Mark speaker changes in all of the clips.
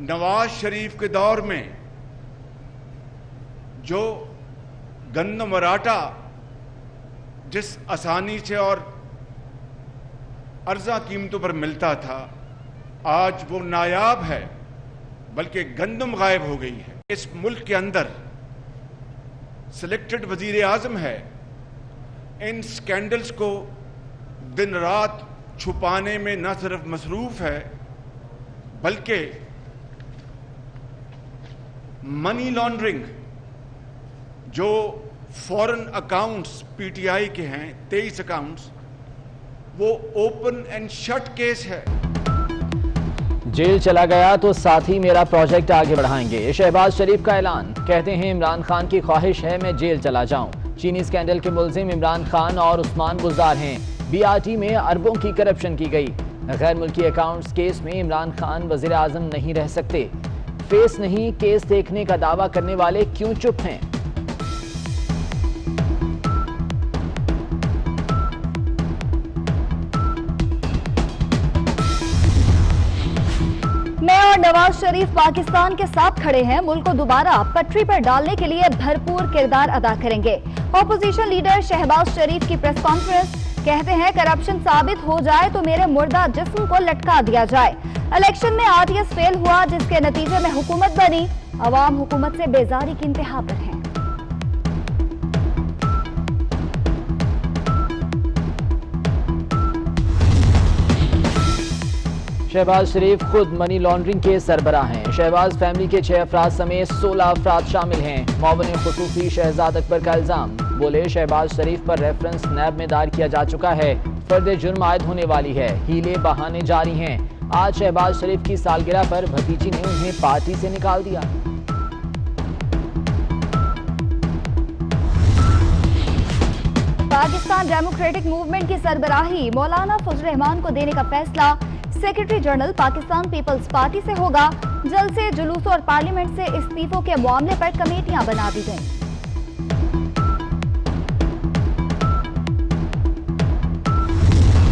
Speaker 1: नवाज शरीफ के दौर में जो गंदम और आटा जिस आसानी से और अर्जा कीमतों पर मिलता था, आज वो नायाब है, बल्कि गंदम गायब हो गई है। इस मुल्क के अंदर सिलेक्टेड वजीर आजम है, इन स्कैंडल्स को दिन रात छुपाने में न सिर्फ मसरूफ है, बल्कि मनी लॉन्ड्रिंग जो फॉरेन अकाउंट्स पीटीआई के हैं 23 अकाउंट्स, वो ओपन एंड शट केस है।
Speaker 2: जेल चला गया तो साथ ही मेरा प्रोजेक्ट आगे बढ़ाएंगे, शहबाज शरीफ का ऐलान। कहते हैं इमरान खान की ख्वाहिश है मैं जेल चला जाऊं। चीनी स्कैंडल के मुल्जिम इमरान खान और उस्मान गुलजार हैं। बीआरटी में अरबों की करप्शन की गई। गैर मुल्की अकाउंट्स केस में इमरान खान वजीर आजम नहीं रह सकते। फेस नहीं केस देखने का दावा करने वाले क्यों चुप हैं?
Speaker 3: मैं और नवाज शरीफ पाकिस्तान के साथ खड़े हैं। मुल्क को दोबारा पटरी पर डालने के लिए भरपूर किरदार अदा करेंगे। ऑपोजिशन लीडर शहबाज शरीफ की प्रेस कॉन्फ्रेंस। कहते हैं करप्शन साबित हो जाए तो मेरे मुर्दा जिस्म को लटका दिया जाए। इलेक्शन में आरटीएस फेल हुआ, जिसके नतीजे में हुकूमत बनी। अवाम हुकूमत से बेजारी की इंतहा पर है।
Speaker 2: शहबाज शरीफ खुद मनी लॉन्ड्रिंग के सरबराह हैं। शहबाज फैमिली के 6 अफराद समेत 16 अफराद शामिल हैं। मौवन खुसूसी शहजाद अकबर का इल्जाम। बोले शहबाज शरीफ पर रेफरेंस नैब में दायर किया जा चुका है। फर्द जुर्म आयद होने वाली है। हीले बहाने जारी हैं। आज शहबाज शरीफ की सालगिरह पर भतीजी ने उन्हें पार्टी से निकाल दिया।
Speaker 3: पाकिस्तान डेमोक्रेटिक मूवमेंट की सरबराही मौलाना फजल रहमान को देने का फैसला secretary general Pakistan peoples party से होगा। जल्द से जुलूसों और पार्लियामेंट से इस्तीफों के मामले पर कमेटियां बना दी गईं।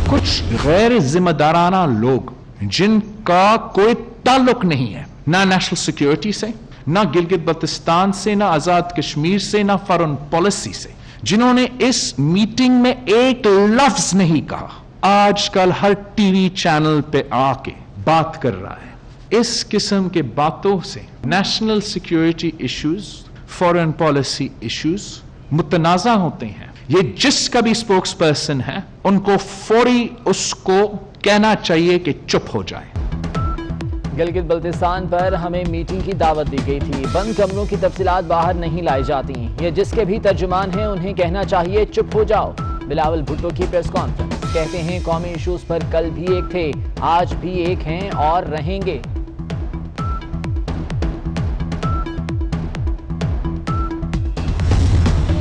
Speaker 4: कुछ गैर जिम्मेदाराना लोग जिनका कोई ताल्लुक नहीं है, ना नेशनल सिक्योरिटी से, ना गिलगित बल्तिस्तान से, ना आजाद कश्मीर से, ना फॉरेन पॉलिसी से, जिन्होंने इस मीटिंग में एक लफ्ज नहीं कहा, आजकल हर टीवी चैनल पे आके बात कर रहा है। इस किस्म के बातों से national security issues, foreign policy issues मुतनाज़ा होते हैं। ये जिसका भी स्पोक्स पर्सन है, उनको फौरी उसको कहना चाहिए कि चुप हो जाए।
Speaker 2: गिलगित बल्तिस्तान पर हमें मीटिंग की दावत दी गई थी। बंद कमरों की तफसीलात बाहर नहीं लाई जाती। ये जिसके भी तर्जुमान हैं उन्हें कहना चाहिए चुप हो जाओ। बिलावल भुट्टो की प्रेस कॉन्फ्रेंस। कहते हैं कौमी इश्यूज पर कल भी एक थे, आज भी एक हैं और रहेंगे।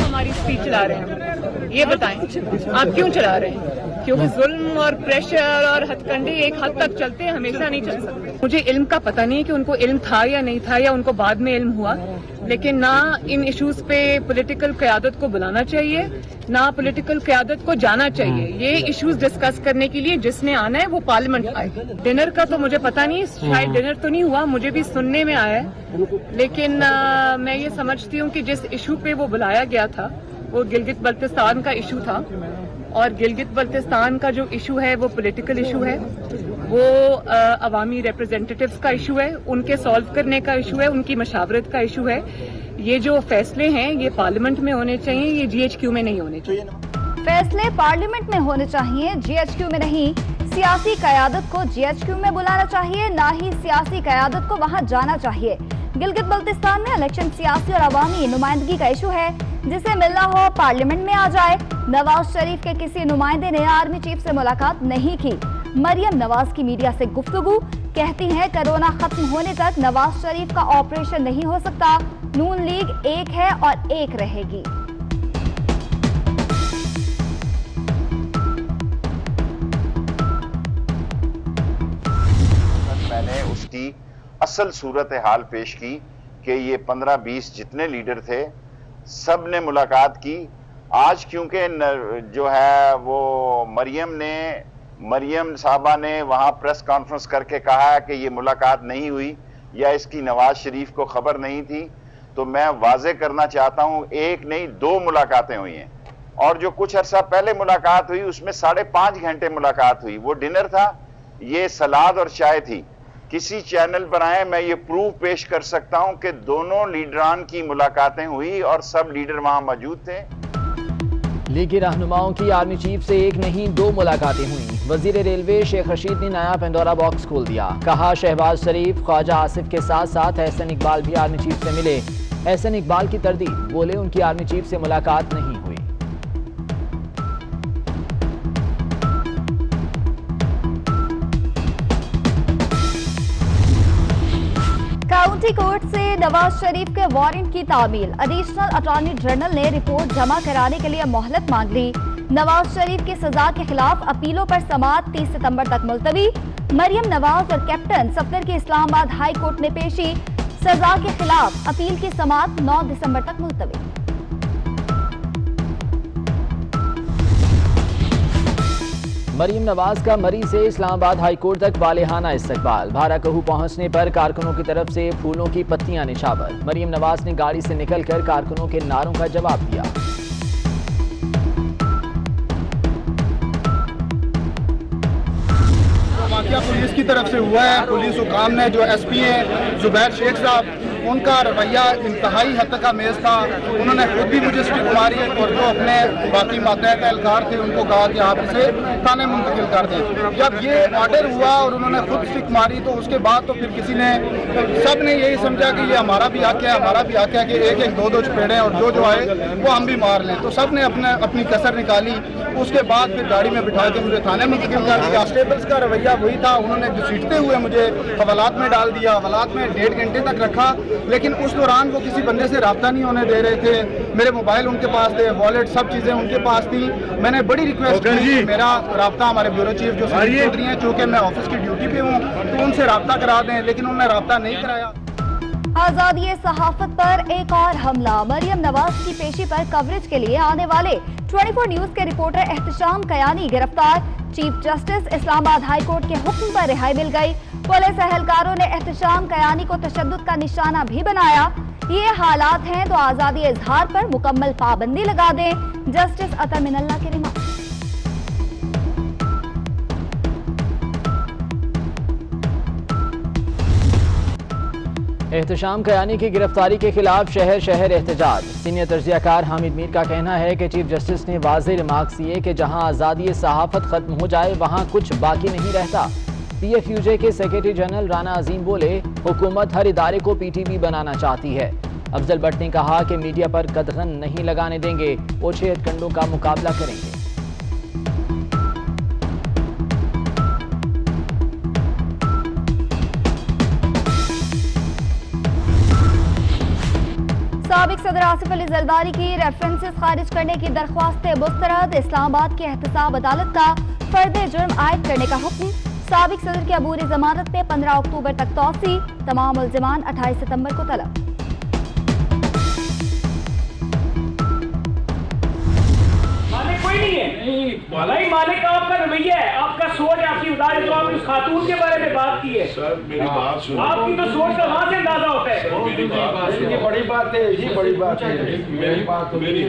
Speaker 5: हमारी स्पीच चला रहे हैं, ये बताएं आप क्यों चला रहे हैं? क्योंकि जुल्म और प्रेशर और हथकंडे एक हद तक चलते हैं, हमेशा नहीं चल सकते। मुझे इल्म का पता नहीं है कि उनको इल्म था या नहीं था, या उनको बाद में इल्म हुआ, लेकिन ना इन इश्यूज पे पॉलिटिकल क़यादत को बुलाना चाहिए, ना पॉलिटिकल क़यादत को जाना चाहिए। ये इश्यूज डिस्कस करने के लिए जिसने आना है वो पार्लियामेंट आए। डिनर का तो मुझे पता नहीं, शायद डिनर तो नहीं हुआ, मुझे भी सुनने में आया है, लेकिन मैं ये समझती हूँ कि जिस इशू पे वो बुलाया गया था वो गिलगित बल्तिस्तान का इशू था, और गिलगित बल्तिस्तान का जो इशू है वो पॉलिटिकल इशू है, वो अवामी रिप्रेजेंटेटिव्स का इशू है, उनके सॉल्व करने का इशू है, उनकी मशावरत का इशू है। ये जो फैसले हैं ये पार्लियामेंट में होने चाहिए, ये जीएचक्यू में नहीं होने चाहिए।
Speaker 3: फैसले पार्लियामेंट में होने चाहिए, जीएचक्यू में नहीं। सियासी क़यादत को जीएचक्यू में बुलाना चाहिए, ना ही सियासी क़यादत को वहां जाना चाहिए। गिलगित बल्तिस्तान में इलेक्शन सियासी और अवामी नुमाइंदगी का इशू है, जिसे मिलना हो पार्लियामेंट में आ जाए। नवाज शरीफ के किसी नुमाइंदे ने आर्मी चीफ से मुलाकात नहीं की। मरियम नवाज की मीडिया से गुफ्तगू। कहती हैं कोरोना खत्म होने तक नवाज शरीफ का ऑपरेशन नहीं हो सकता। नून लीग एक है और एक रहेगी।
Speaker 6: मैंने उसकी असल सूरत हाल पेश की कि ये 15-20 जितने लीडर थे सब ने मुलाकात की। आज क्योंकि जो है वो मरियम साहबा ने वहां प्रेस कॉन्फ्रेंस करके कहा कि ये मुलाकात नहीं हुई, या इसकी नवाज शरीफ को खबर नहीं थी, तो मैं वाजे करना चाहता हूं, एक नहीं 2 मुलाकातें हुई हैं। और जो कुछ अरसा पहले मुलाकात हुई उसमें 5.5 घंटे मुलाकात हुई, वो डिनर था, ये सलाद और चाय थी। किसी चैनल पर आए, मैं ये प्रूफ पेश कर सकता हूं कि दोनों लीडरान की मुलाकातें हुई और सब लीडर वहां मौजूद थे।
Speaker 2: लीगी रहनुमाओं की आर्मी चीफ से एक नहीं 2 मुलाकातें हुई। वजीर रेलवे शेख रशीद ने नया पेंडोरा बॉक्स खोल दिया। कहा शहबाज शरीफ, ख्वाजा आसिफ के साथ साथ एहसन इकबाल भी आर्मी चीफ से मिले। एहसन इकबाल की तरदीद, बोले उनकी आर्मी चीफ से मुलाकात नहीं हुई।
Speaker 3: काउंटी कोर्ट से नवाज शरीफ के वारंट की तामील। एडिशनल अटॉर्नी जनरल ने रिपोर्ट जमा कराने के लिए मोहलत मांग ली। नवाज शरीफ की सजा के खिलाफ अपीलों पर समाअत 30 सितंबर तक मुलतवी। मरियम नवाज और कैप्टन सफदर की इस्लामाबाद हाई कोर्ट में पेशी। सजा के खिलाफ अपील की समाअत 9 दिसंबर तक मुलतवी।
Speaker 2: मरीम नवाज का मरी से इस्लामाबाद हाई कोर्ट तक वालेहाना इस्तकबाल। भाराकहू पहुंचने पर कारकुनों की तरफ से फूलों की पत्तियां निछावर। मरीम नवाज ने गाड़ी से निकलकर कारकुनों के नारों का जवाब दिया।
Speaker 7: वाकया पुलिस की तरफ से हुआ है। पुलिस हुकाम ने, जो एसपी हैं जुबैर शेख साहब, उनका रवैया इंतहाई हद तक अमेज था। उन्होंने खुद भी मुझे स्टिक मारी और जो अपने बाकी मातहत एहलकार थे उनको कहा कि आप इसे थाने मुंतकिल कर दें। जब ये ऑर्डर हुआ और उन्होंने खुद स्टिक मारी तो उसके बाद तो फिर किसी ने, सब ने यही समझा कि ये हमारा भी हक है, हमारा भी हक है कि एक एक 2 चपेड़े और जो आए वो हम भी मार लें। तो सब ने अपनी कसर निकाली। उसके बाद फिर गाड़ी में बिठा के मुझे थाने मुंतकिल कर दिया। कांस्टेबल्स का रवैया वही था, उन्होंने घसीटते हुए मुझे हवालात में डाल दिया। हवालात में 1.5 घंटे तक रखा, लेकिन उस दौरान वो किसी बंदे से रब्ता नहीं होने दे रहे थे। मेरे मोबाइल उनके पास थे, वॉलेट, सब चीजें उनके पास थी। मैंने बड़ी रिक्वेस्ट की मेरा रब्ता हमारे ब्यूरो चीफ जो चौधरी हैं, चूंकि मैं ऑफिस की ड्यूटी पे हूँ, तो उनसे रब्ता करा दें, लेकिन उन्होंने रब्ता नहीं कराया।
Speaker 3: आजादी सहाफत पर एक और हमला। मरियम नवाज की पेशी पर कवरेज के लिए आने वाले 24 न्यूज के रिपोर्टर एहतशाम कयानी गिरफ्तार। Chief justice Islamabad high court के हुक्म पर रिहाई मिल गई। पुलिस एहलकारों ने एहतशाम कयानी को तशद्दुद का निशाना भी बनाया। ये हालात हैं तो आजादी इजहार पर मुकम्मल पाबंदी लगा दें। जस्टिस अतर मिनल्ला की रिमार्क।
Speaker 2: एहतशाम कयानी की गिरफ्तारी के खिलाफ शहर शहर एहतजाज। सीनियर तर्जियाकार हामिद मीर का कहना है कि चीफ जस्टिस ने वाज़ेह रिमार्क्स दिए कि जहां आज़ादी सहाफत खत्म हो जाए वहां कुछ बाकी नहीं रहता। PFUJ के सेक्रेटरी जनरल राना अजीम बोले, हुकूमत हर इदारे को PTV बनाना चाहती है। अफजल भट्ट ने कहा कि मीडिया पर कदगन नहीं लगाने देंगे, ओछे हथकंडों का मुकाबला करेंगे।
Speaker 3: साबिक सदर आसिफ अली जरदारी की रेफरेंसेस खारिज करने की दरख्वास्त मुस्तरद। इस्लामाबाद की एहतसाब अदालत का फर्द जुर्म आयद करने का हुक्म। साबिक सदर की अबूरी जमानत में 15 अक्टूबर तक तौसी। तमाम मुल्जिमान 28 सितंबर को तलब।
Speaker 8: मालिक कोई नहीं है, भाई मालिक आपका रवैया है, आपका सोच, आपकी उदार, जो आपने उस खातून के बारे में बात की है
Speaker 9: सर, मेरी बात सुनो।
Speaker 8: आपकी तो सोच का वहां से अंदाजा होता है।
Speaker 9: ये बड़ी बात है, ये बड़ी बात है। मेरी बात, मेरी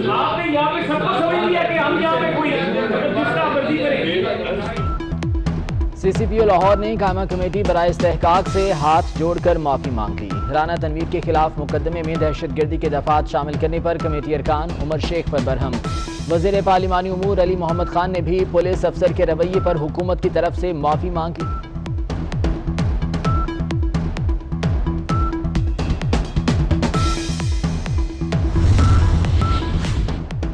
Speaker 8: आपने यहाँ पे सबको समझ लिया कि हम यहाँ पे कोई दूसरा मर्जी करेंगे।
Speaker 2: CCPO लाहौर ने कायमा कमेटी बराए इस्तेहकाक से हाथ जोड़कर माफी मांग ली। राना तनवीर के खिलाफ मुकदमे में दहशतगर्दी के दफात शामिल करने पर कमेटी अरकान उमर शेख पर बरहम। वजीर पार्लिमानी उमूर अली मोहम्मद खान ने भी पुलिस अफसर के रवैये पर हुकूमत की तरफ से माफी मांग ली।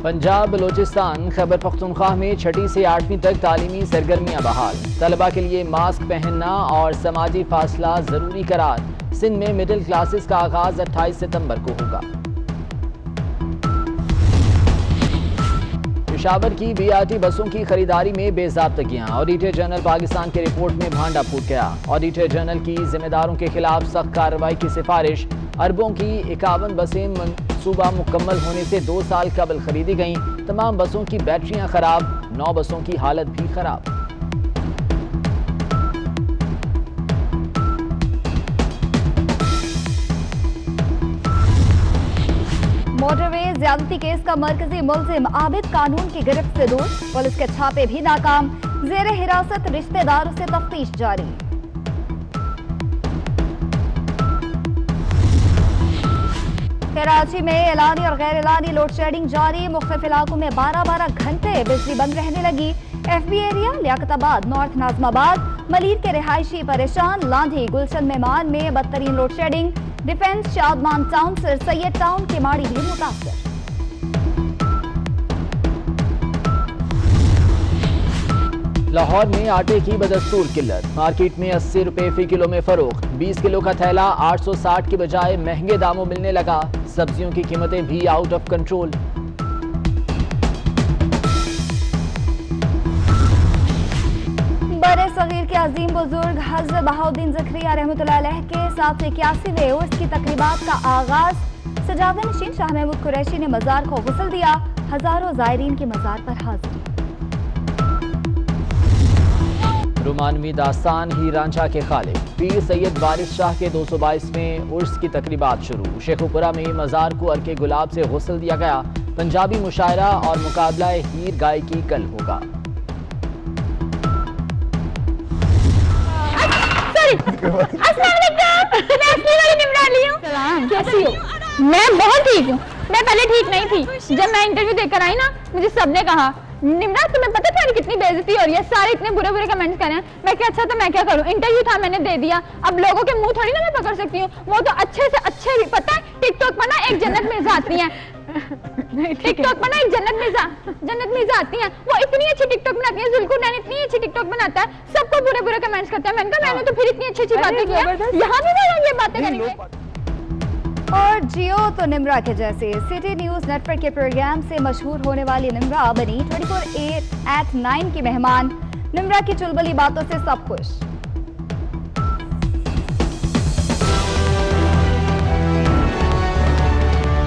Speaker 2: पंजाब बलोचिस्तान खैबर पख्तूनख्वा में 6ठी से 8वीं तक तालीमी सरगर्मियां बहाल। तलबा के लिए मास्क पहनना और समाजी फासला जरूरी करार। सिंध में मिडिल क्लासेस का आगाज 28 सितंबर को होगा। पेशावर की BRT बसों की खरीदारी में बेजाब्तगियां। ऑडिटर जनरल पाकिस्तान के रिपोर्ट में भांडा फूट गया। ऑडिटर जनरल की जिम्मेदारों के खिलाफ सख्त कार्रवाई की सिफारिश। अरबों की 51 बसें मंसूबा मुकम्मल होने से 2 साल कबल खरीदी गईं। तमाम बसों की बैटरियां खराब, 9 बसों की हालत भी खराब।
Speaker 3: मोटरवे ज्यादती केस का मरकजी मुलजिम आबिद कानून की गिरफ्त से दूर, पुलिस के छापे भी नाकाम, जेर हिरासत रिश्तेदारों से तफ्तीश जारी। कराची में एलानी और गैर एलानी लोड शेडिंग जारी, मुख्तलिफ इलाकों में 12-12 घंटे बिजली बंद रहने लगी। FB area, Liaquatabad, north Nazimabad, Malir के रिहायशी परेशान, लांधी, गुलशन मेमान में बदतरीन load shedding, defence, Shadman town, sir Syed town, Keamari भी मुतासर।
Speaker 2: लाहौर में आटे की बदस्तूर किल्लत, मार्केट में 80 रुपए फी किलो में फरोख्त, 20 किलो का थैला 860 की बजाय महंगे दामों मिलने लगा। सब्जियों की कीमतें भी आउट ऑफ कंट्रोल।
Speaker 3: बड़े सगीर के अजीम बुजुर्ग हज़रत बहाउद्दीन ज़करिया रहमतुल्लाह अलैह के 781वें उर्स की तकरीबात का आगाज, सजादा नशीन शाह महमूद कुरैशी ने मज़ार को गुस्ल दिया, हजारों ज़ायरीन की मज़ार पर हाजिरी।
Speaker 2: रोमानवी दास्तान ही रांझा के खालिक, पीर सैयद वारिस शाह के 222वें उर्स की तकरीबात शुरू, शेखुपुरा में मज़ार को अर्के गुलाब से गुस्ल दिया गया। पंजाबी मुशायरा और मुकाबला हीर गायकी कल होगा।
Speaker 10: कैसी हो? मैं बहुत ठीक हूँ। मैं पहले ठीक नहीं थी। जब मैं इंटरव्यू देकर आई ना, मुझे सबने कहा निम्रा तुम्हें पता था कितनी बेइज्जती हो रही है, सारे इतने बुरे बुरे कमेंट्स कर रहे हैं। मैं क्या अच्छा तो मैं क्या करूँ, इंटरव्यू था मैंने दे दिया, अब लोगों के मुंह थोड़ी ना मैं पकड़ सकती हूँ। वो तो अच्छे से अच्छे भी पता है टिकटॉक पर ना एक जन्नत मिर्जा आती है, टिकटॉक पर ना एक जन्नत मिर्जा आती है, वो इतनी अच्छी टिकटॉक बनाती है, जुल्कुरनैन इतनी अच्छी टिकटॉक बनाता है, सबको बुरे बुरे कमेंट्स करता है। मैंने कहा मैंने तो फिर इतनी अच्छी अच्छी बातें की, यहाँ भी मैं ये बातें करेंगे।
Speaker 3: और जियो तो निम्रा के जैसे। सिटी न्यूज नेटवर्क के प्रोग्राम से मशहूर होने वाली निम्रा बनी 24/8 at 9 की मेहमान। निम्रा की चुलबुली बातों से सब खुश।